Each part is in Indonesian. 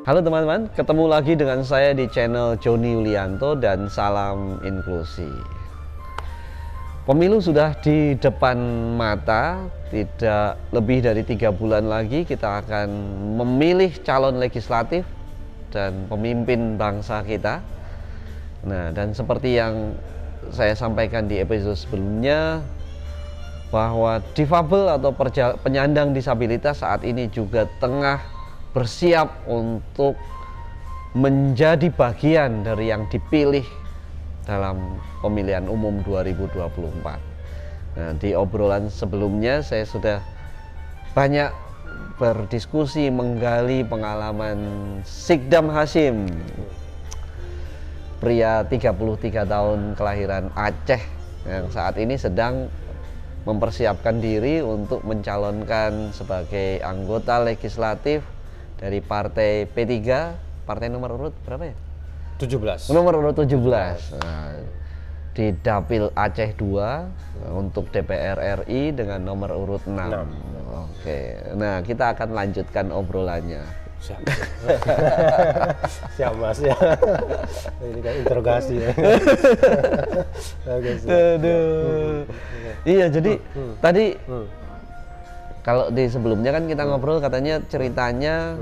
Halo teman-teman, ketemu lagi dengan saya di channel Joni Yulianto dan Salam Inklusi. Pemilu sudah di depan mata, tidak lebih dari 3 bulan lagi kita akan memilih calon legislatif dan pemimpin bangsa kita. Nah, dan seperti yang saya sampaikan di episode sebelumnya, bahwa difabel atau penyandang disabilitas saat ini juga tengah bersiap untuk menjadi bagian dari yang dipilih dalam pemilihan umum 2024. Nah, di obrolan sebelumnya saya sudah banyak berdiskusi menggali pengalaman Sikdam Hasyim, pria 33 tahun kelahiran Aceh yang saat ini sedang mempersiapkan diri untuk mencalonkan sebagai anggota legislatif dari partai P3, partai nomor urut berapa ya? 17. Nomor urut 17. Nah, di Dapil Aceh 2 untuk DPR RI dengan nomor urut 6. Oke. Nah, kita akan lanjutkan obrolannya. Siap. Siap Mas ya. Ini kan interogasi ya. Aduh. Iya, jadi tadi kalau di sebelumnya kan kita ngobrol, katanya ceritanya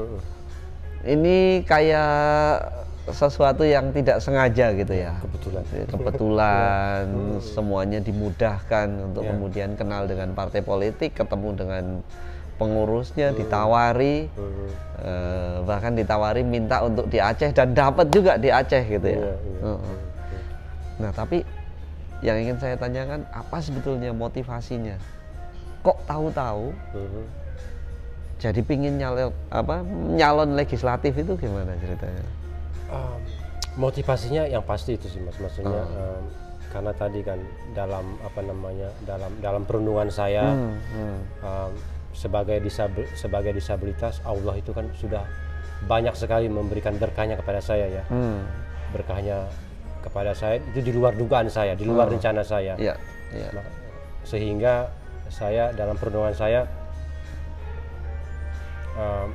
ini kayak sesuatu yang tidak sengaja gitu ya. Kebetulan semuanya dimudahkan untuk kemudian kenal dengan partai politik, ketemu dengan pengurusnya, ditawari, bahkan ditawari minta untuk di Aceh dan dapat juga di Aceh gitu ya. Nah, tapi yang ingin saya tanyakan, apa sebetulnya motivasinya? Kok tahu-tahu jadi pingin nyalon legislatif itu gimana ceritanya? Motivasinya yang pasti itu sih Mas, maksudnya karena tadi kan dalam dalam perundungan saya sebagai disabilitas, Allah itu kan sudah banyak sekali memberikan berkahnya kepada saya ya. Berkahnya kepada saya itu di luar dugaan saya, di luar rencana saya. Sehingga saya dalam perundungan saya,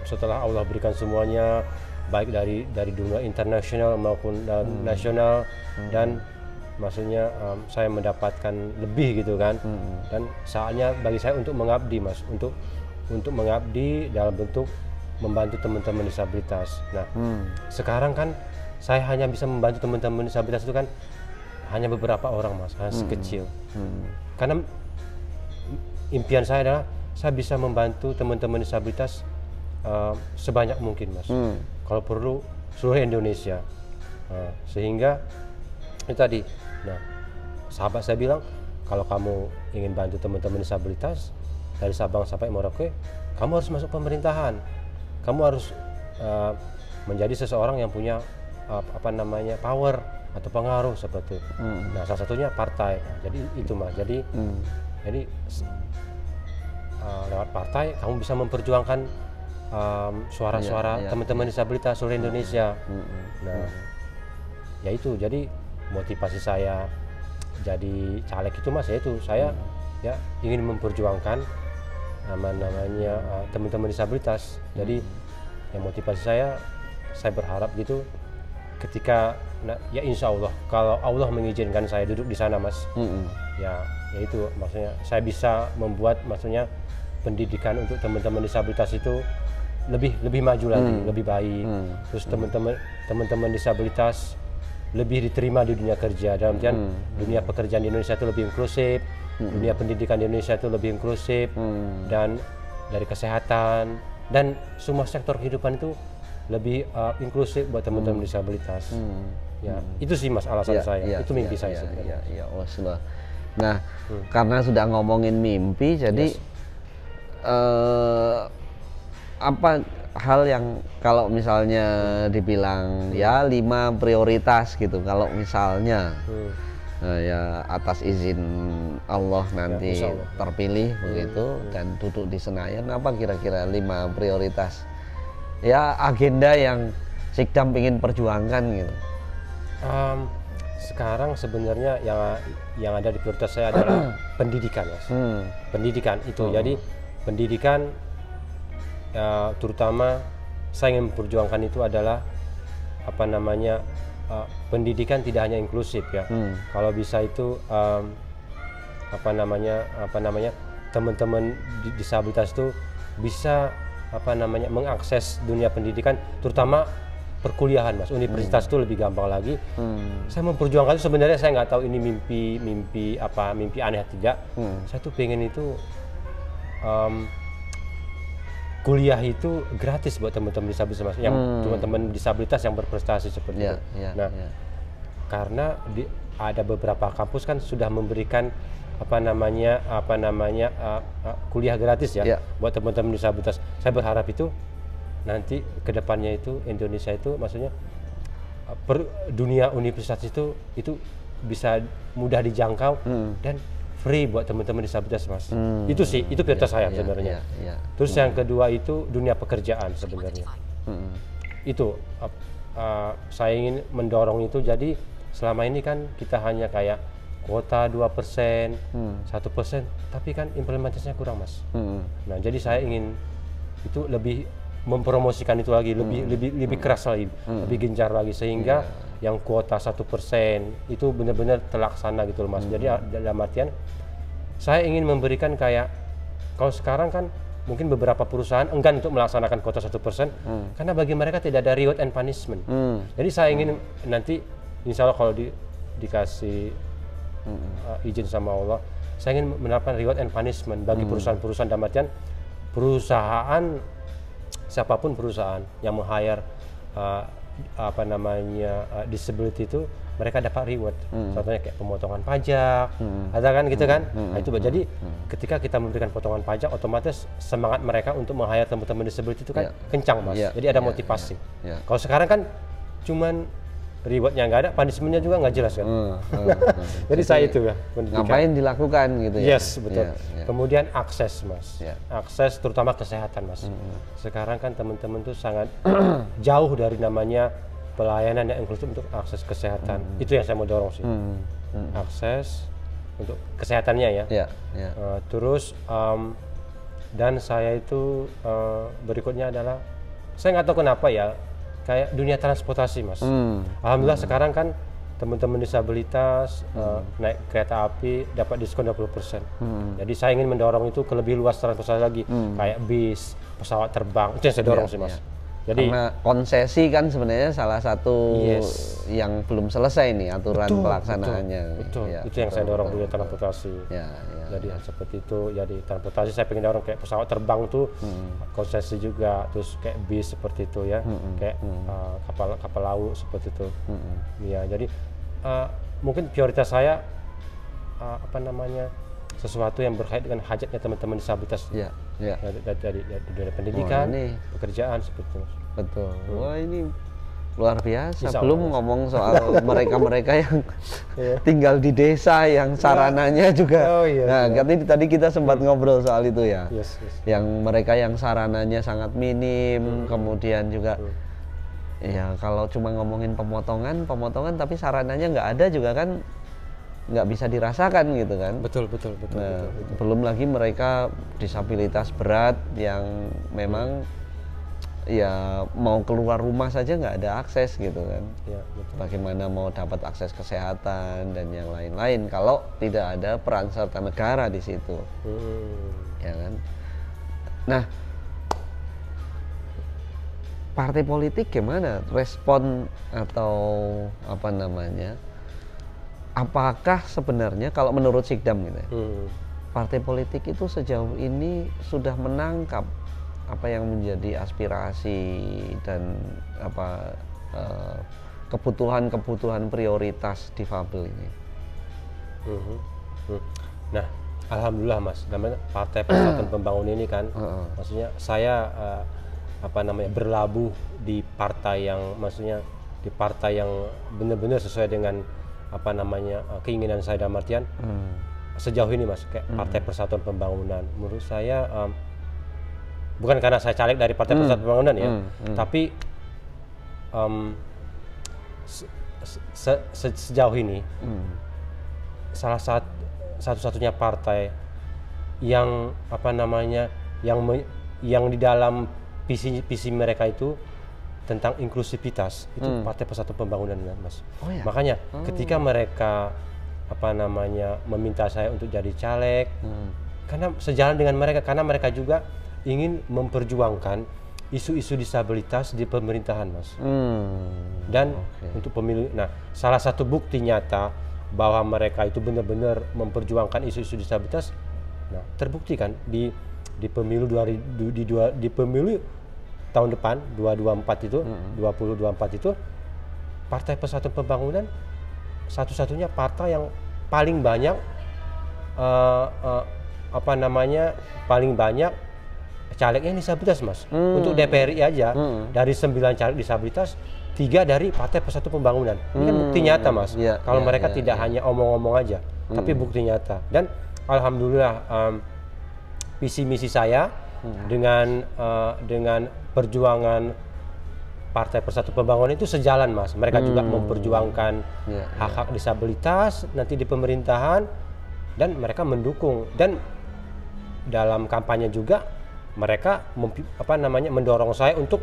setelah Allah berikan semuanya, baik dari dunia internasional maupun nasional, dan maksudnya saya mendapatkan lebih gitu kan, dan saatnya bagi saya untuk mengabdi Mas, untuk mengabdi dalam bentuk membantu teman-teman disabilitas. Nah, sekarang kan saya hanya bisa membantu teman-teman disabilitas itu kan hanya beberapa orang Mas, hanya sekecil. Karena impian saya adalah saya bisa membantu teman-teman disabilitas sebanyak mungkin Mas. Kalau perlu seluruh Indonesia. Sehingga itu tadi. Nah, sahabat saya bilang, kalau kamu ingin bantu teman-teman disabilitas dari Sabang sampai Merauke, kamu harus masuk pemerintahan. Kamu harus menjadi seseorang yang punya power atau pengaruh seperti itu. Nah, salah satunya partai. Jadi itu Mas. Jadi lewat partai kamu bisa memperjuangkan suara-suara teman-teman disabilitas seluruh Indonesia. Nah, ya itu jadi motivasi saya jadi caleg itu Mas, yaitu saya ya ingin memperjuangkan namanya teman-teman disabilitas. Jadi yang motivasi saya berharap gitu ketika ya insya Allah kalau Allah mengizinkan saya duduk di sana Mas, ya itu maksudnya saya bisa membuat maksudnya pendidikan untuk teman-teman disabilitas itu lebih maju lagi, lebih baik. Terus teman-teman disabilitas lebih diterima di dunia kerja, dalam artian dunia pekerjaan di Indonesia itu lebih inklusif, dunia pendidikan di Indonesia itu lebih inklusif, dan dari kesehatan dan semua sektor kehidupan itu lebih inklusif buat teman-teman disabilitas. Ya, itu sih Mas alasan saya, itu mimpi saya sebenarnya. Nah, karena sudah ngomongin mimpi, jadi apa hal yang kalau misalnya dibilang ya 5 prioritas gitu, kalau misalnya ya atas izin Allah nanti terpilih begitu dan duduk di Senayan, apa kira-kira 5 prioritas ya agenda yang Sikdam ingin perjuangkan gitu? Sekarang sebenarnya yang ada di prioritas saya adalah pendidikan Mas. Pendidikan itu, jadi pendidikan terutama saya ingin memperjuangkan itu adalah apa namanya pendidikan tidak hanya inklusif ya. Kalau bisa itu apa namanya teman-teman disabilitas itu bisa apa namanya mengakses dunia pendidikan, terutama perkuliahan Mas. Universitas itu lebih gampang lagi. Saya memperjuangkan itu sebenarnya, saya nggak tahu ini mimpi aneh atau tidak. Saya tuh pengen itu kuliah itu gratis buat teman-teman disabilitas Mas, yang teman-teman disabilitas yang berprestasi seperti itu. Nah, karena ada beberapa kampus kan sudah memberikan kuliah gratis ya buat teman-teman disabilitas. Saya berharap itu nanti kedepannya itu Indonesia itu maksudnya dunia universitas itu bisa mudah dijangkau dan free buat teman-teman disabilitas Mas. Itu sih, itu prioritas saya sebenarnya. Terus yang kedua itu dunia pekerjaan sebenarnya. Itu saya ingin mendorong itu. Jadi selama ini kan kita hanya kayak kuota 2%, 1%, tapi kan implementasinya kurang Mas. Nah jadi saya ingin itu lebih mempromosikan itu lagi, lebih keras lagi, lebih gencar lagi, sehingga yang kuota 1% itu benar-benar terlaksana gitu loh Mas. Jadi dalam artian saya ingin memberikan kayak, kalau sekarang kan mungkin beberapa perusahaan enggan untuk melaksanakan kuota 1%, karena bagi mereka tidak ada reward and punishment. Jadi saya ingin nanti insya Allah kalau dikasih izin sama Allah, saya ingin menerapkan reward and punishment bagi perusahaan-perusahaan, dalam artian perusahaan siapapun perusahaan yang meng-hire disability itu, mereka dapat reward. Contohnya kayak pemotongan pajak, ada kan gitu kan. Nah itu jadi ketika kita memberikan potongan pajak, otomatis semangat mereka untuk meng-hire teman-teman disability itu kan kencang Mas. Jadi ada motivasi. Kalau sekarang kan cuman rewardnya nggak ada, punishmentnya juga nggak jelas kan. Jadi saya itu ya ngapain dilakukan gitu ya. Yes, betul. Kemudian akses Mas, akses terutama kesehatan Mas. Sekarang kan teman-teman tuh sangat jauh dari namanya pelayanan yang inklusif untuk akses kesehatan. Itu yang saya mau dorong sih. Akses untuk kesehatannya ya. Terus dan saya itu berikutnya adalah, saya nggak tahu kenapa ya, kayak dunia transportasi Mas. Alhamdulillah sekarang kan teman-teman disabilitas naik kereta api dapat diskon 20%. Jadi saya ingin mendorong itu ke lebih luas transportasi lagi, kayak bis, pesawat terbang, itu yang saya dorong sih Mas. Jadi karena konsesi kan sebenarnya salah satu yang belum selesai nih aturan pelaksanaannya. Itu yang saya dorong dunia transportasi. Jadi seperti itu. Jadi transportasi saya pengen dorong kayak pesawat terbang tuh konsesi juga, terus kayak bis seperti itu ya, kayak kapal laut seperti itu. Ya jadi mungkin prioritas saya sesuatu yang berkait dengan hajatnya teman-teman disabilitas. Dari pendidikan, pekerjaan seperti itu. Betul. Wah ini luar biasa. Belum ngomong soal mereka-mereka yang tinggal di desa yang sarananya juga. Nah, tadi kita sempat ngobrol soal itu ya. Yang mereka yang sarananya sangat minim, kemudian juga ya kalau cuma ngomongin pemotongan tapi sarananya nggak ada juga kan nggak bisa dirasakan gitu kan. Betul. Belum lagi mereka disabilitas berat yang memang ya mau keluar rumah saja nggak ada akses gitu kan. Bagaimana mau dapat akses kesehatan dan yang lain-lain kalau tidak ada peran serta negara di situ. Ya kan. Nah, partai politik gimana respon atau apakah sebenarnya kalau menurut Sikdam gitu ya, partai politik itu sejauh ini sudah menangkap apa yang menjadi aspirasi dan kebutuhan prioritas difabel ini? Nah, alhamdulillah Mas, namanya Partai Persatuan Pembangunan ini kan, maksudnya saya berlabuh di partai yang benar-benar sesuai dengan keinginan saya, dalam artian sejauh ini Mas, kayak Partai Persatuan Pembangunan menurut saya bukan karena saya caleg dari Partai Persatuan Pembangunan ya, tapi sejauh ini salah satu-satunya partai yang yang di dalam visi mereka itu tentang inklusivitas, itu Partai Persatuan Pembangunan, Mas. Makanya ketika mereka meminta saya untuk jadi caleg, karena sejalan dengan mereka, karena mereka juga ingin memperjuangkan isu-isu disabilitas di pemerintahan, Mas. Dan untuk pemilu, nah salah satu bukti nyata bahwa mereka itu benar-benar memperjuangkan isu-isu disabilitas, nah terbukti kan di pemilu di pemilu tahun depan 2024 itu 2024 itu Partai Persatuan Pembangunan satu-satunya partai yang paling banyak paling banyak calegnya disabilitas, Mas. Untuk DPRI aja dari 9 caleg disabilitas 3 dari Partai Persatuan Pembangunan. Ini kan bukti nyata, Mas. Kalau mereka tidak hanya omong-omong aja, tapi bukti nyata. Dan alhamdulillah visi misi saya dengan perjuangan Partai Persatuan Pembangunan itu sejalan, Mas. Mereka juga memperjuangkan hak-hak disabilitas nanti di pemerintahan, dan mereka mendukung, dan dalam kampanye juga mereka mendorong saya untuk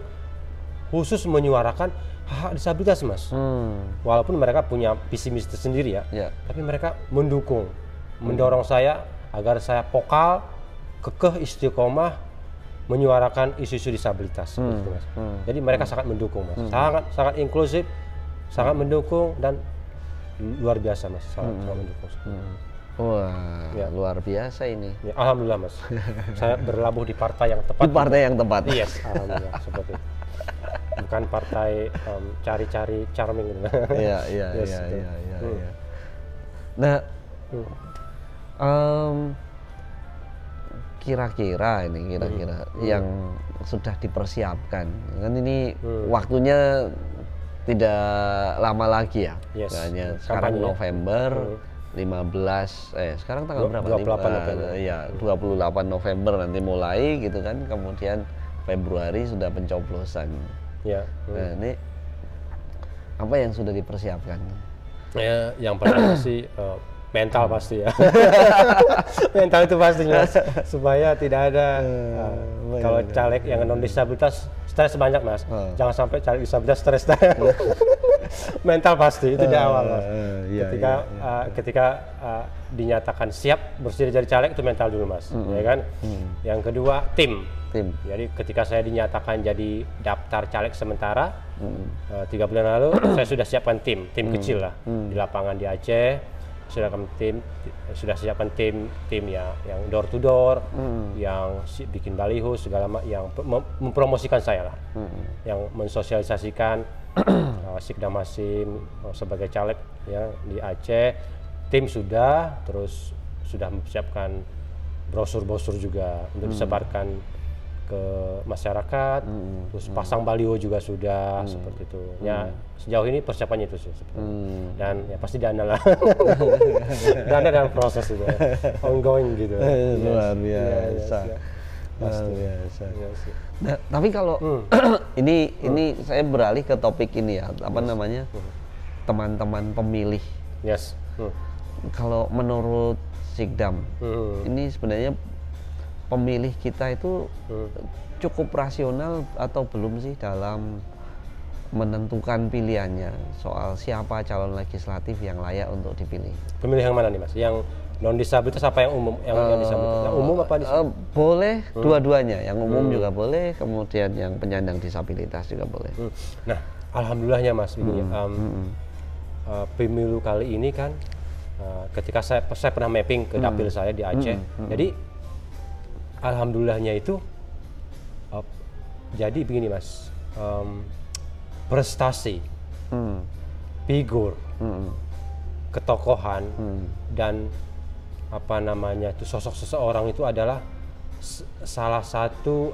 khusus menyuarakan hak disabilitas, Mas. Walaupun mereka punya visi misi tersendiri tapi mereka mendukung, mendorong saya agar saya vokal, kekeh, istiqomah menyuarakan isu-isu disabilitas. Gitu, Mas. Jadi mereka sangat mendukung, Mas. Sangat inklusif, sangat mendukung, dan luar biasa, Mas. Sangat mendukung. Wah, luar biasa ini. Ya, alhamdulillah, Mas. Saya berlabuh di partai yang tepat. Di partai yang tepat. Yes, alhamdulillah, seperti itu. Bukan partai cari-cari charming gitu. Iya. Nah, kira-kira yang sudah dipersiapkan kan ini waktunya tidak lama lagi ya. Hanya sekarang November 15 sekarang tanggal berapa? 28 November. Iya, 28 November nanti mulai gitu kan, kemudian Februari sudah pencoblosan. Nah, ini apa yang sudah dipersiapkan? Ya, yang pertama sih mental pasti ya. Mental itu pasti, Mas. Supaya tidak ada kalau caleg yang non disabilitas stres banyak, Mas. Jangan sampai caleg disabilitas stres. Mental pasti itu di awal, Mas. Ketika dinyatakan siap bersedia jadi caleg, itu mental dulu, Mas. Ya kan? Yang kedua tim. Jadi ketika saya dinyatakan jadi daftar caleg sementara 3 bulan lalu, saya sudah siapkan tim kecil lah di lapangan di Aceh. Sudah siapkan tim ya, yang door to door, yang bikin baliho segala yang mempromosikan saya lah, yang mensosialisasikan Sikdam Hasim sebagai caleg ya di Aceh. Tim sudah, terus sudah mempersiapkan brosur juga untuk disebarkan ke masyarakat, terus pasang baliho juga sudah, seperti itu. Ya sejauh ini persiapannya itu sih. Dan ya pasti dana lah. Dana dalam proses itu, ongoing gitu. Luar biasa. Luar biasa. Nah, tapi kalau ini saya beralih ke topik ini ya, namanya teman-teman pemilih. Kalau menurut Sikdam, ini sebenarnya pemilih kita itu cukup rasional atau belum sih dalam menentukan pilihannya soal siapa calon legislatif yang layak untuk dipilih? Pemilih yang mana nih, Mas? Yang non disabilitas apa yang umum? Yang disabilitas? Yang umum apa disabilitas? Boleh dua-duanya, yang umum juga boleh, kemudian yang penyandang disabilitas juga boleh. Nah, alhamdulillahnya, Mas, ini pemilu kali ini kan, ketika saya pernah mapping ke dapil saya di Aceh, jadi alhamdulillahnya itu jadi begini, Mas, prestasi, figur, ketokohan, dan sosok seseorang itu adalah salah satu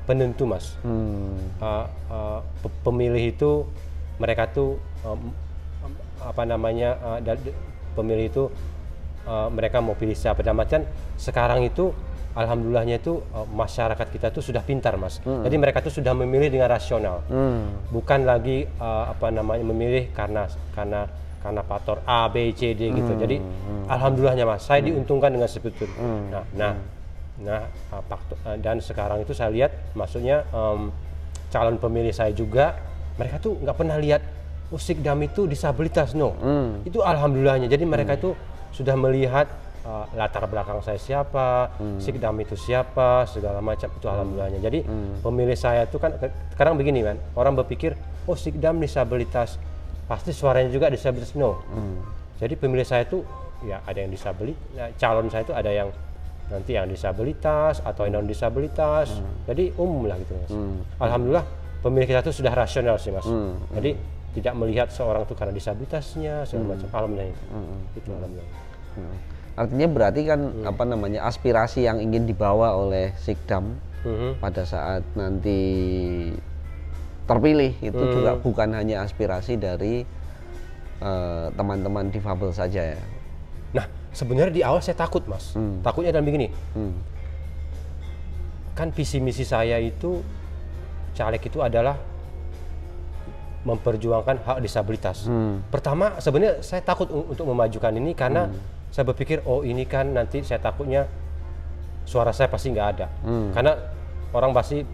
penentu, Mas. Pemilih itu mereka tuh pemilih itu mereka mau pilih siapa. Dalam artian sekarang itu alhamdulillahnya itu masyarakat kita tuh sudah pintar, Mas. Jadi mereka tuh sudah memilih dengan rasional, bukan lagi memilih karena faktor A, B, C, D gitu. Jadi alhamdulillahnya, Mas, saya diuntungkan dengan seperti itu. Nah Nah, dan sekarang itu saya lihat, maksudnya calon pemilih saya juga, mereka tuh nggak pernah lihat Sikdam itu disabilitas, no. Itu alhamdulillahnya. Jadi mereka itu sudah melihat latar belakang saya siapa, Sikdam itu siapa, segala macam, itu alhamdulillahnya. Jadi pemilih saya itu kan sekarang begini kan, orang berpikir, oh Sikdam disabilitas, pasti suaranya juga disabilitas, no. Jadi pemilih saya itu ya ada yang disabilitas, calon saya itu ada yang nanti yang disabilitas atau yang non disabilitas, jadi umum lah gitu mas. Alhamdulillah pemilih kita itu sudah rasional sih mas. Jadi tidak melihat seorang itu karena disabilitasnya segala macam. Alhamdulillah itu alhamdulillah. Artinya berarti kan apa namanya, aspirasi yang ingin dibawa oleh Sikdam pada saat nanti terpilih itu juga bukan hanya aspirasi dari teman-teman difabel saja ya. Nah, sebenarnya di awal saya takut mas, takutnya dalam begini, kan visi misi saya itu caleg itu adalah memperjuangkan hak disabilitas. Pertama sebenarnya saya takut untuk memajukan ini karena saya berpikir, oh ini kan nanti saya takutnya suara saya pasti nggak ada, karena orang pasti,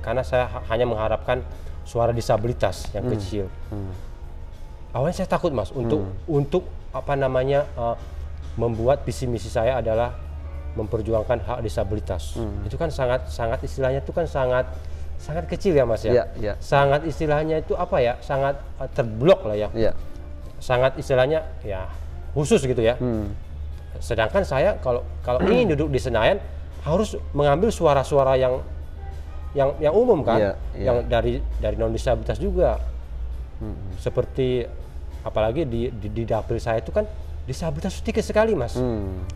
karena saya hanya mengharapkan suara disabilitas yang kecil. Awalnya saya takut mas untuk apa namanya, membuat visi misi saya adalah memperjuangkan hak disabilitas. Itu kan sangat istilahnya itu kan sangat kecil ya mas ya. Sangat istilahnya itu apa ya, sangat terblok lah ya. Sangat istilahnya ya khusus gitu ya. Sedangkan saya kalau ingin duduk di Senayan harus mengambil suara-suara yang umum kan, yang dari non disabilitas juga. Seperti apalagi di dapil saya itu kan disabilitas sedikit sekali mas.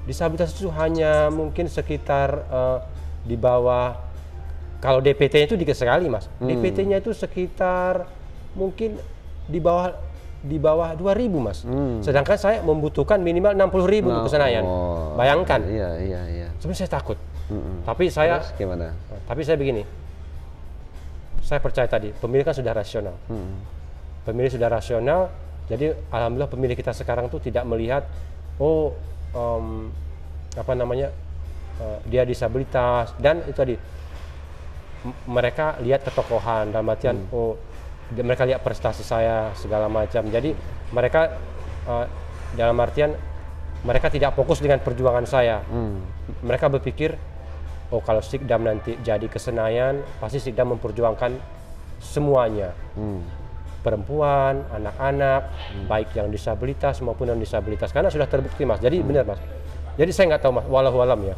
Disabilitas itu hanya mungkin sekitar di bawah, kalau DPT-nya itu dikit sekali mas. DPT-nya itu sekitar mungkin di bawah 2.000 mas. Sedangkan saya membutuhkan minimal 60.000 untuk ke Senayan. Bayangkan. Iya. Sebenarnya saya takut. Tapi saya gimana? Tapi saya begini. Saya percaya tadi pemilih kan sudah rasional. Pemilih sudah rasional. Jadi alhamdulillah pemilih kita sekarang tuh tidak melihat apa namanya, dia disabilitas, dan itu tadi mereka lihat ketokohan dalam artian mereka lihat prestasi saya segala macam. Jadi mereka dalam artian mereka tidak fokus dengan perjuangan saya. Mereka berpikir, oh kalau Sikdam nanti jadi ke Senayan pasti Sikdam memperjuangkan semuanya. Perempuan, anak-anak, baik yang disabilitas maupun non disabilitas, karena sudah terbukti mas. Jadi benar mas. Jadi saya nggak tahu mas, walau alam ya.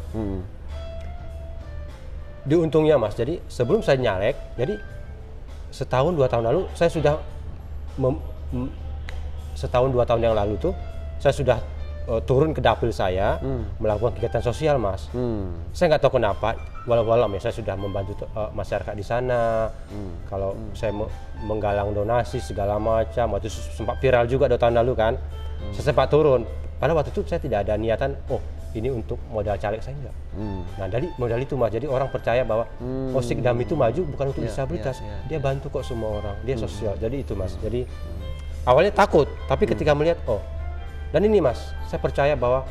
Diuntungnya mas. Jadi sebelum saya nyalek, jadi setahun 2 tahun lalu saya sudah setahun 2 tahun yang lalu tuh saya sudah turun ke dapil saya melakukan kegiatan sosial mas. Saya nggak tahu kenapa, walau alam ya, saya sudah membantu masyarakat di sana. Kalau saya menggalang donasi segala macam, waktu itu sempat viral juga 2 tahun lalu kan. Saya sempat turun, padahal waktu itu saya tidak ada niatan ini untuk modal caleg saya enggak. Nah dari modal itu mas, jadi orang percaya bahwa Sikdam itu maju bukan untuk disabilitas, dia bantu kok semua orang, dia sosial. Jadi itu mas. Jadi awalnya takut, tapi ketika melihat dan ini mas, saya percaya bahwa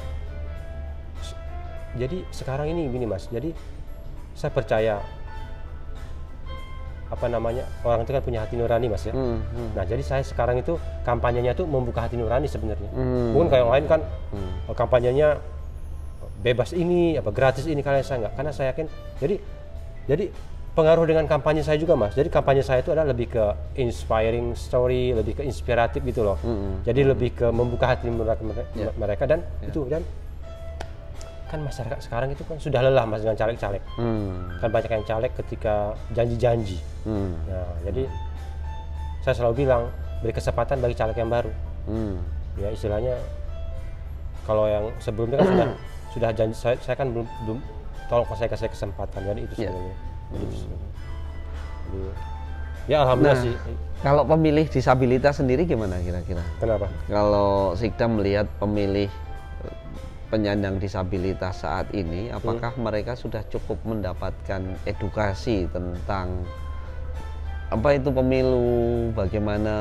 jadi sekarang ini gini mas, jadi saya percaya apa namanya, orang itu kan punya hati nurani mas ya. Nah jadi saya sekarang itu kampanyenya tuh membuka hati nurani sebenarnya. Mungkin kayak yang lain kan kampanyenya bebas ini, apa gratis ini, kalian saya enggak, karena saya yakin. Jadi pengaruh dengan kampanye saya juga mas. Jadi kampanye saya itu adalah lebih ke inspiring story, lebih ke inspiratif gitu loh. Jadi lebih ke membuka hati mereka dan itu, dan kan masyarakat sekarang itu kan sudah lelah mas dengan caleg-caleg. Kan banyak yang caleg ketika janji-janji. Nah, jadi saya selalu bilang beri kesempatan bagi caleg yang baru. Ya istilahnya kalau yang sebelumnya kan sudah janji, saya kan belum tolong saya kasih kesempatan. Jadi itu sebenarnya. Ya alhamdulillah sih. Kalau pemilih disabilitas sendiri gimana kira-kira? Kenapa? Kalau Sikdam melihat pemilih penyandang disabilitas saat ini, apakah mereka sudah cukup mendapatkan edukasi tentang apa itu pemilu, bagaimana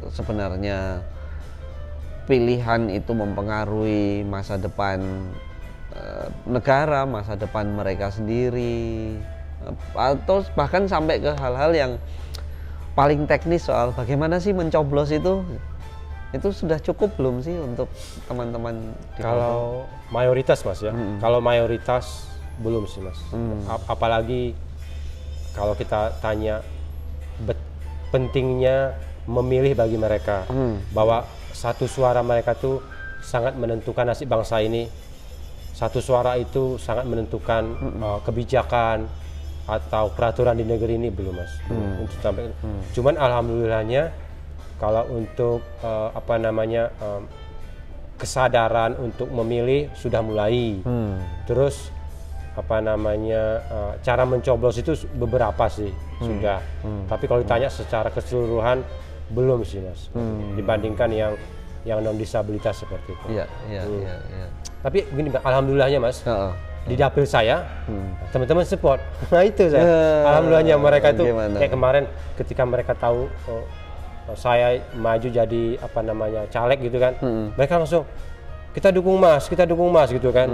sebenarnya pilihan itu mempengaruhi masa depan negara, masa depan mereka sendiri, atau bahkan sampai ke hal-hal yang paling teknis soal bagaimana sih mencoblos itu sudah cukup belum sih untuk teman-teman? Kalau mayoritas Mas ya, kalau mayoritas belum sih Mas. Apalagi kalau kita tanya pentingnya memilih bagi mereka, bahwa satu suara mereka tuh sangat menentukan nasib bangsa ini. Satu suara itu sangat menentukan kebijakan atau peraturan di negeri ini belum Mas. Untuk sampai, cuman alhamdulillahnya kalau untuk kesadaran untuk memilih sudah mulai. Terus cara mencoblos itu beberapa sih sudah. Tapi kalau ditanya secara keseluruhan belum sih Mas. Dibandingkan yang non disabilitas seperti itu. Iya. Tapi gini, alhamdulillahnya Mas, di dapil saya teman-teman support. Nah itu alhamdulillahnya mereka itu kayak kemarin ketika mereka tahu saya maju jadi caleg gitu kan, mereka langsung kita dukung mas gitu kan.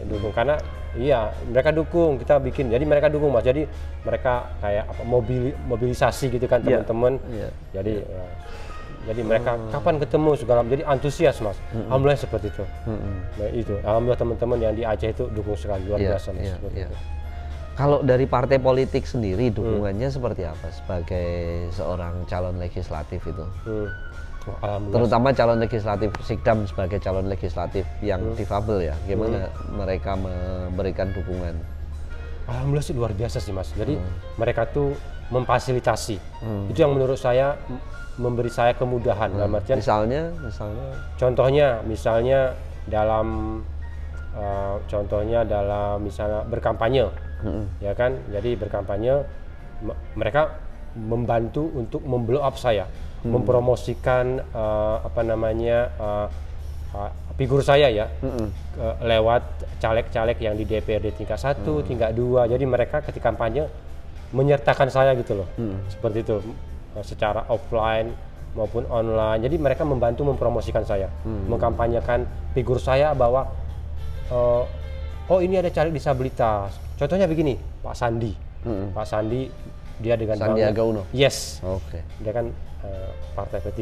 Dukung karena iya mereka dukung, kita bikin, jadi mereka dukung Mas, jadi mereka kayak mobilisasi gitu kan teman-teman. Jadi mereka kapan ketemu segala, jadi antusias Mas. Alhamdulillah seperti itu. Nah itu, alhamdulillah teman-teman yang di Aceh itu dukung sekali, luar biasa Mas. Itu. Kalau dari partai politik sendiri dukungannya seperti apa sebagai seorang calon legislatif itu? Terutama calon legislatif Sikdam sebagai calon legislatif yang difabel ya, gimana mereka memberikan dukungan? Alhamdulillah sih luar biasa sih Mas. Jadi mereka tuh memfasilitasi. Itu yang menurut saya memberi saya kemudahan. Dalam artian, misalnya dalam misalnya berkampanye, ya kan? Jadi berkampanye mereka membantu untuk memblow up saya, mempromosikan figur saya ya, lewat caleg-caleg yang di DPRD tingkat 1, tingkat 2. Jadi mereka ketika kampanye menyertakan saya gitu loh, seperti itu, secara offline maupun online. Jadi mereka membantu mempromosikan saya, mengkampanyekan figur saya bahwa oh ini ada caleg disabilitas. Contohnya begini, Pak Sandi, Pak Sandi, dia dengan Sandiaga Uno. Yes. Dia kan partai P3.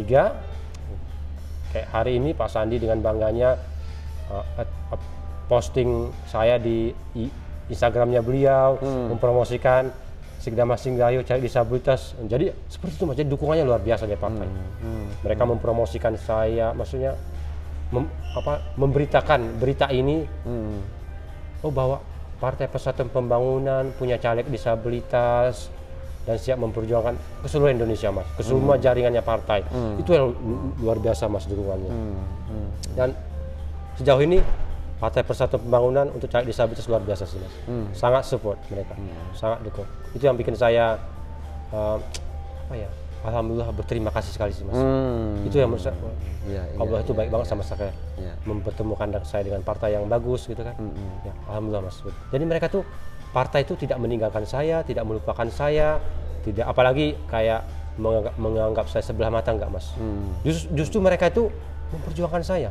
Kayak hari ini Pak Sandi dengan bangganya posting saya di Instagramnya beliau, mempromosikan Sikdam Singgayo caleg disabilitas. Jadi seperti itu Mas, jadi dukungannya luar biasa dari partai. Mereka mempromosikan saya, maksudnya memberitakan berita ini, bahwa Partai Persatuan Pembangunan punya caleg disabilitas dan siap memperjuangkan ke seluruh Indonesia Mas, ke semua jaringannya partai. Itu yang luar biasa Mas dukungannya. Dan sejauh ini Partai Persatuan Pembangunan untuk caleg disabilitas luar biasa sih Mas. Sangat support mereka, sangat dukung. Itu yang bikin saya alhamdulillah berterima kasih sekali sih Mas. Itu yang menurut saya, Allah itu baik banget sama saya, mempertemukan saya dengan partai yang bagus gitu kan. Ya, alhamdulillah Mas. Jadi mereka tuh, partai itu tidak meninggalkan saya, tidak melupakan saya, tidak, apalagi kayak menganggap saya sebelah mata, enggak Mas. Justru mereka itu memperjuangkan saya,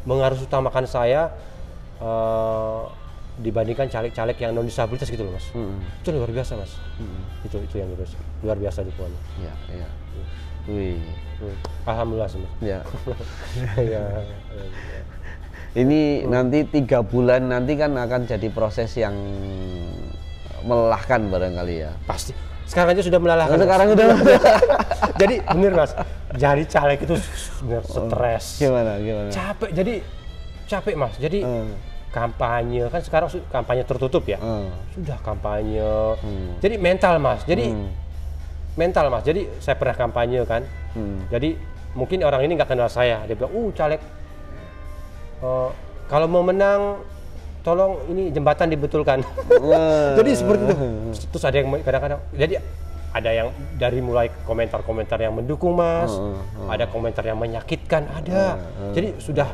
mengharus utamakan saya dibandingkan caleg-caleg yang non disabilitas gitu loh Mas. Itu luar biasa Mas. Itu yang luar biasa dukungannya. Iya. Wih. Alhamdulillah sih Mas. Ya. Ini nanti 3 bulan nanti kan akan jadi proses yang melelahkan barangkali ya. Pasti. Sekarang aja sudah melelahkan. Sekarang udah. Jadi bener Mas, jadi caleg itu bener stres. Gimana? Capek Mas. Jadi kampanye kan sekarang kampanye tertutup ya. Sudah kampanye. Jadi mental Mas. Jadi saya pernah kampanye kan. Jadi mungkin orang ini nggak kenal saya. Dia bilang, caleg, kalau mau menang tolong ini jembatan dibetulkan. Jadi seperti itu. Terus ada yang kadang-kadang, jadi ada yang dari mulai komentar-komentar yang mendukung Mas, ada komentar yang menyakitkan, ada. Jadi sudah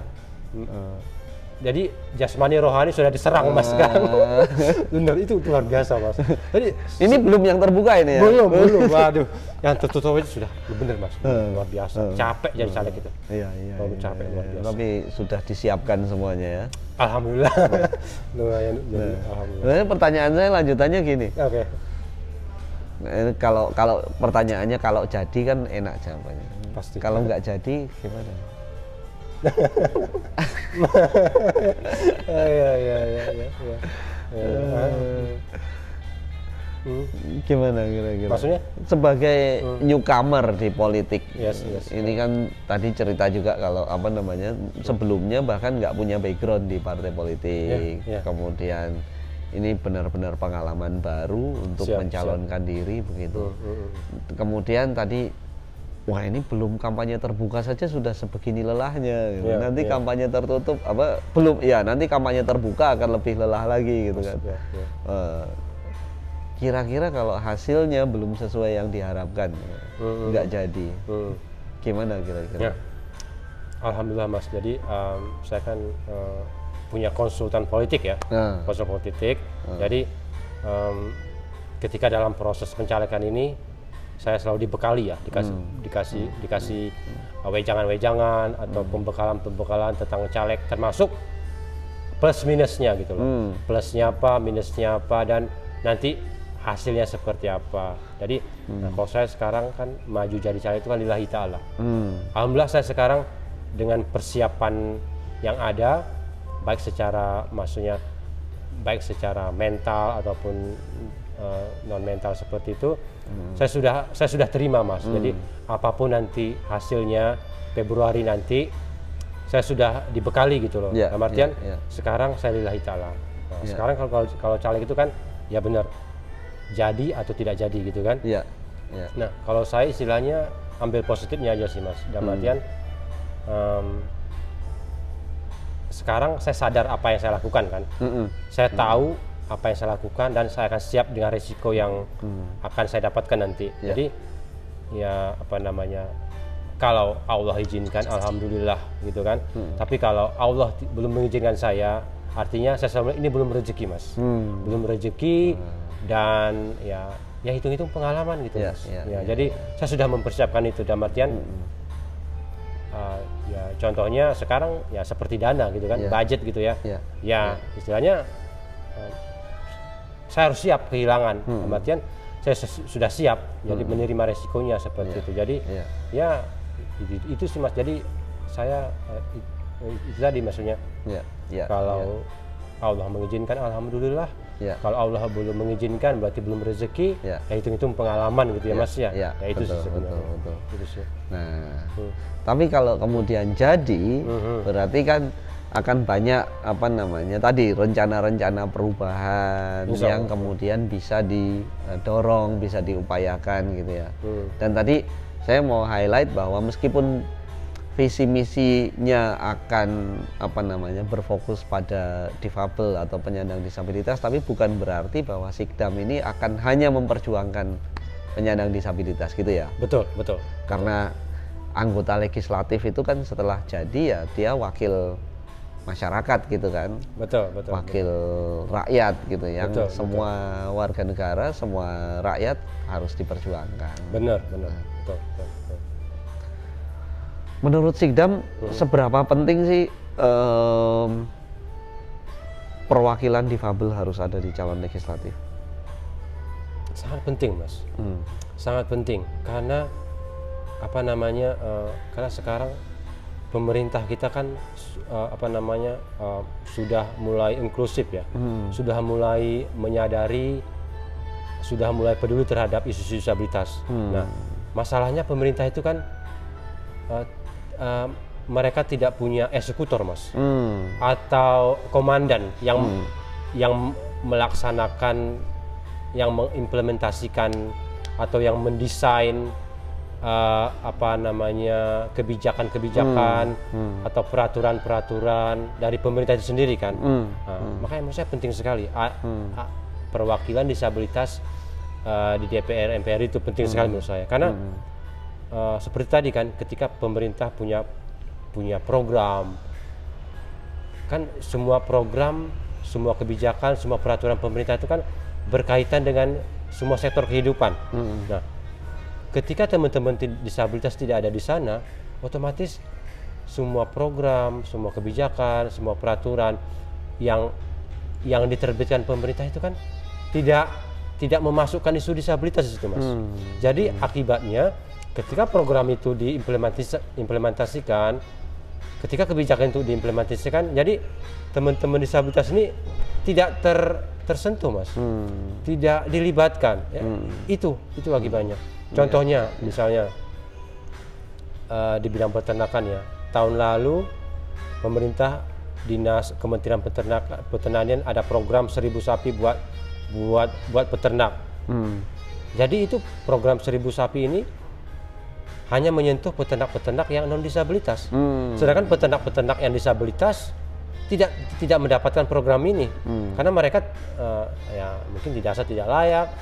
jadi jasmani rohani sudah diserang Mas sekarang. Bener, itu luar biasa Mas. Jadi ini belum yang terbuka ini ya? Belum. Waduh, yang tertutup itu sudah bener Mas, luar biasa. Capek jadi caleg itu. Iya. Capek luar biasa. Tapi sudah disiapkan semuanya ya. Alhamdulillah. Lumayan. Jadi, alhamdulillah. Pertanyaan saya lanjutannya gini. Oke. Kalau pertanyaannya kalau jadi kan enak jawabannya. Pasti. Kalau nggak jadi gimana? Gimana kira-kira? Maksudnya? Sebagai newcomer di politik, Yes. ini kan tadi cerita juga kalau apa namanya sebelumnya bahkan nggak punya background di partai politik, kemudian ini benar-benar pengalaman baru untuk mencalonkan diri begitu. Kemudian tadi, wah ini belum kampanye terbuka saja sudah sebegini lelahnya. Gitu. Nanti kampanye tertutup belum? Ya nanti kampanye terbuka akan lebih lelah lagi gitu kan. Kira-kira kalau hasilnya belum sesuai yang diharapkan, nggak jadi, gimana kira-kira? Alhamdulillah Mas. Jadi saya kan punya konsultan politik ya, konsultan politik. Jadi ketika dalam proses pencalekan ini saya selalu dibekali ya, dikasih wejangan-wejangan atau pembekalan tentang caleg, termasuk plus minusnya gitu loh. Plusnya apa, minusnya apa, dan nanti hasilnya seperti apa. Jadi kalau saya sekarang kan maju jadi caleg itu kan lillahi ta'ala. Alhamdulillah saya sekarang dengan persiapan yang ada, baik secara mental ataupun non mental seperti itu, saya sudah terima Mas. Jadi apapun nanti hasilnya Februari nanti, saya sudah dibekali gitu loh. Dalam artian sekarang saya lillahi ta'ala. Sekarang kalau caleg itu kan ya benar jadi atau tidak jadi gitu kan. Nah kalau saya istilahnya ambil positifnya aja sih Mas. Dalam artian sekarang saya sadar apa yang saya lakukan kan. Saya tahu apa yang saya lakukan dan saya akan siap dengan resiko yang akan saya dapatkan nanti. Jadi ya apa namanya, kalau Allah izinkan alhamdulillah gitu kan. Tapi kalau Allah belum mengizinkan saya, artinya saya selalu ini belum rezeki Mas. Belum rezeki dan ya hitung-hitung pengalaman gitu Mas. Jadi saya sudah mempersiapkan itu, dalam artian ya contohnya sekarang ya seperti dana gitu kan, budget gitu ya. Istilahnya saya harus siap kehilangan, dalam artian saya sudah siap jadi menerima resikonya seperti itu. Jadi ya itu sih Mas. Jadi saya itu tadi maksudnya kalau Allah mengizinkan alhamdulillah. Kalau Allah belum mengizinkan berarti belum rezeki. Ya hitung-hitung pengalaman gitu ya Mas ya. Itu sih sebenarnya. Betul. Itu sih. Nah, tapi kalau kemudian jadi, berarti kan akan banyak apa namanya tadi rencana-rencana perubahan yang kemudian bisa didorong, bisa diupayakan gitu ya. Dan tadi saya mau highlight bahwa meskipun visi misinya akan apa namanya berfokus pada difabel atau penyandang disabilitas, tapi bukan berarti bahwa Sikdam ini akan hanya memperjuangkan penyandang disabilitas gitu ya. Betul. Karena anggota legislatif itu kan setelah jadi ya dia wakil masyarakat gitu kan. Betul. Wakil rakyat gitu yang semua warga negara, semua rakyat harus diperjuangkan. Benar. Betul. Menurut Sikdam seberapa penting sih perwakilan difabel harus ada di calon legislatif? Sangat penting Mas. Sangat penting karena apa namanya? Karena sekarang pemerintah kita kan sudah mulai inklusif ya, sudah mulai menyadari, sudah mulai peduli terhadap isu disabilitas. Nah, masalahnya pemerintah itu kan mereka tidak punya eksekutor Mas, atau komandan yang melaksanakan, yang mengimplementasikan atau yang mendesain kebijakan-kebijakan atau peraturan-peraturan dari pemerintah itu sendiri kan. Makanya menurut saya penting sekali perwakilan disabilitas di DPR MPR itu penting sekali menurut saya, karena seperti tadi kan, ketika pemerintah punya program, kan semua program, semua kebijakan, semua peraturan pemerintah itu kan berkaitan dengan semua sektor kehidupan. Nah, ketika teman-teman disabilitas tidak ada di sana, otomatis semua program, semua kebijakan, semua peraturan yang diterbitkan pemerintah itu kan tidak memasukkan isu disabilitas di situ, Mas. Jadi akibatnya ketika program itu diimplementasikan, ketika kebijakan itu diimplementasikan, jadi teman-teman disabilitas ini tidak tersentuh, Mas. Tidak dilibatkan. Ya. Itu akibatnya. Contohnya misalnya di bidang peternakan ya. Tahun lalu pemerintah Dinas Kementerian Pertanian ada program 1000 sapi buat peternak. Jadi itu program 1000 sapi ini hanya menyentuh peternak-peternak yang non disabilitas. Sedangkan peternak-peternak yang disabilitas tidak mendapatkan program ini karena mereka ya mungkin dirasa tidak layak,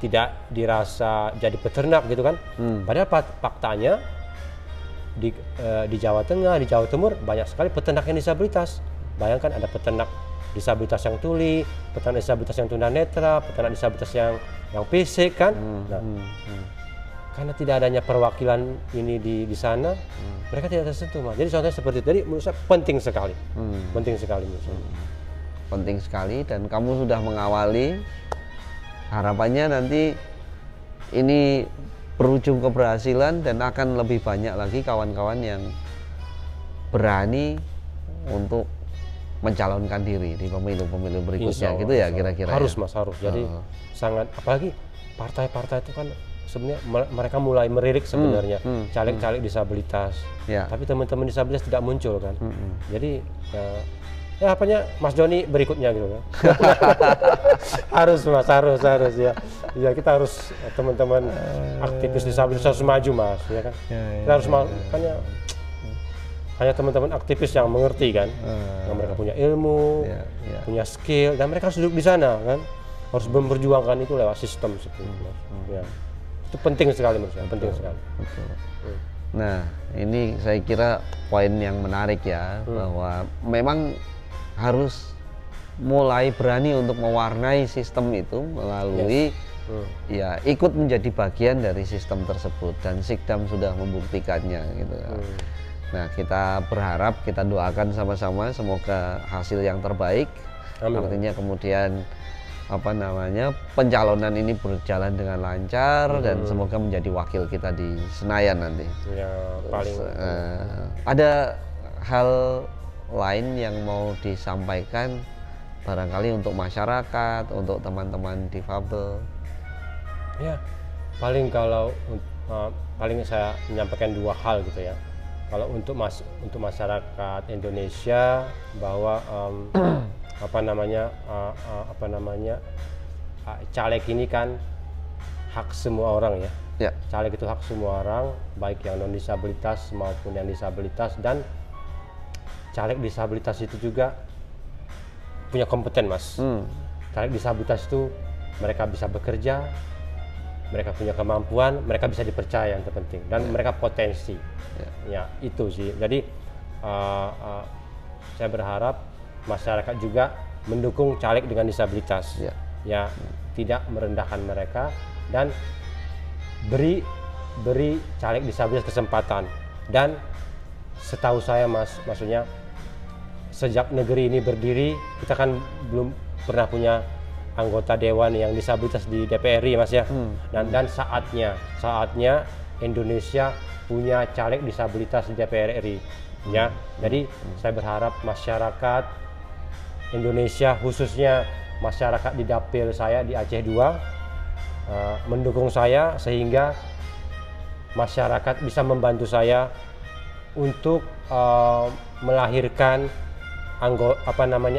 tidak dirasa jadi peternak gitu kan. Padahal faktanya di Jawa Tengah, di Jawa Timur banyak sekali peternak yang disabilitas. Bayangkan ada peternak disabilitas yang tuli, peternak disabilitas yang tunanetra, peternak disabilitas yang fisik kan. Karena tidak adanya perwakilan ini di sana, mereka tidak tersentuh, Mas. Jadi contohnya seperti itu. Jadi menurut saya penting sekali. Penting sekali menurut saya. Penting sekali, dan kamu sudah mengawali. Harapannya nanti ini berujung keberhasilan dan akan lebih banyak lagi kawan-kawan yang berani untuk mencalonkan diri di pemilu-pemilu berikutnya, gitu ya kira-kira. Harus, ya? Mas, harus. Jadi sangat, apalagi partai-partai itu kan sebenarnya mereka mulai meririk sebenarnya caleg-caleg disabilitas. Tapi teman-teman disabilitas tidak muncul kan. Jadi ya apanya Mas Joni berikutnya gitu kan. Harus, Mas, harus ya. Ya kita harus, teman-teman aktivis disabilitas harus maju, Mas, ya kan. Kita harus makanya hanya teman-teman aktivis yang mengerti kan, yang mereka punya ilmu, punya skill, dan mereka harus duduk di sana kan, harus memperjuangkan itu lewat sistem seperti itu. Ya. Itu penting sekali menurut saya, penting sekali. Nah, ini saya kira poin yang menarik ya, bahwa memang harus mulai berani untuk mewarnai sistem itu melalui ya ikut menjadi bagian dari sistem tersebut, dan Sikdam sudah membuktikannya gitu. Nah, kita berharap, kita doakan sama-sama semoga hasil yang terbaik. Amin. Artinya kemudian pencalonan ini berjalan dengan lancar dan semoga menjadi wakil kita di Senayan nanti. Ya, paling ada hal lain yang mau disampaikan barangkali untuk masyarakat, untuk teman-teman difabel? Ya, paling saya menyampaikan 2 hal gitu ya. Kalau untuk masyarakat Indonesia, bahwa caleg ini kan hak semua orang ya. Caleg itu hak semua orang, baik yang non disabilitas maupun yang disabilitas, dan caleg disabilitas itu juga punya kompeten, Mas. Caleg disabilitas itu mereka bisa bekerja, mereka punya kemampuan, mereka bisa dipercaya, yang terpenting, dan mereka potensi. Ya itu sih. Jadi saya berharap masyarakat juga mendukung caleg dengan disabilitas. Ya, tidak merendahkan mereka, dan beri caleg disabilitas kesempatan. Dan setahu saya, Mas, maksudnya sejak negeri ini berdiri, kita kan belum pernah punya anggota dewan yang disabilitas di DPR RI, Mas ya. Dan saatnya Indonesia punya caleg disabilitas di DPR RI ya. Jadi saya berharap masyarakat Indonesia, khususnya masyarakat di dapil saya di Aceh 2 mendukung saya, sehingga masyarakat bisa membantu saya untuk melahirkan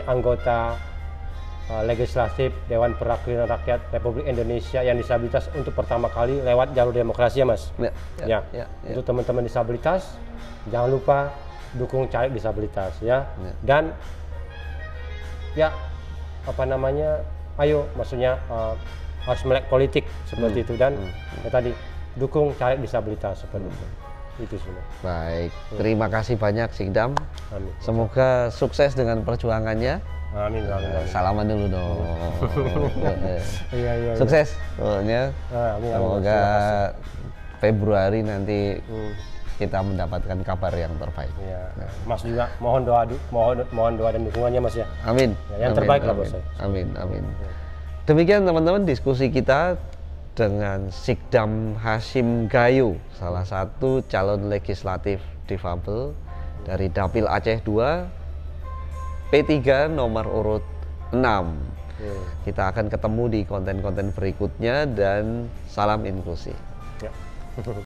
anggota legislatif Dewan Perwakilan Rakyat Republik Indonesia yang disabilitas untuk pertama kali lewat jalur demokrasi ya, Mas. Ya. Untuk teman-teman disabilitas, jangan lupa dukung caleg disabilitas ya. Dan ya ayo, maksudnya harus melek politik seperti itu, dan ya tadi dukung caleg disabilitas seperti itu. Itu sebenarnya. Baik, terima kasih banyak Sikdam. Amin. Semoga sukses dengan perjuangannya. Amin. Salaman dulu dong. Iya. Sukses pokoknya. Amin. Semoga Februari nanti kita mendapatkan kabar yang terbaik. Iya. Mas juga mohon doa dan dukungannya Mas ya. Amin. Ya, yang terbaik lah buat saya. Amin. Demikian teman-teman diskusi kita dengan Sikdam Hasyim Gayo, salah satu calon legislatif difabel dari Dapil Aceh 2 P3 nomor urut 6. Kita akan ketemu di konten-konten berikutnya dan salam inklusi. Ya.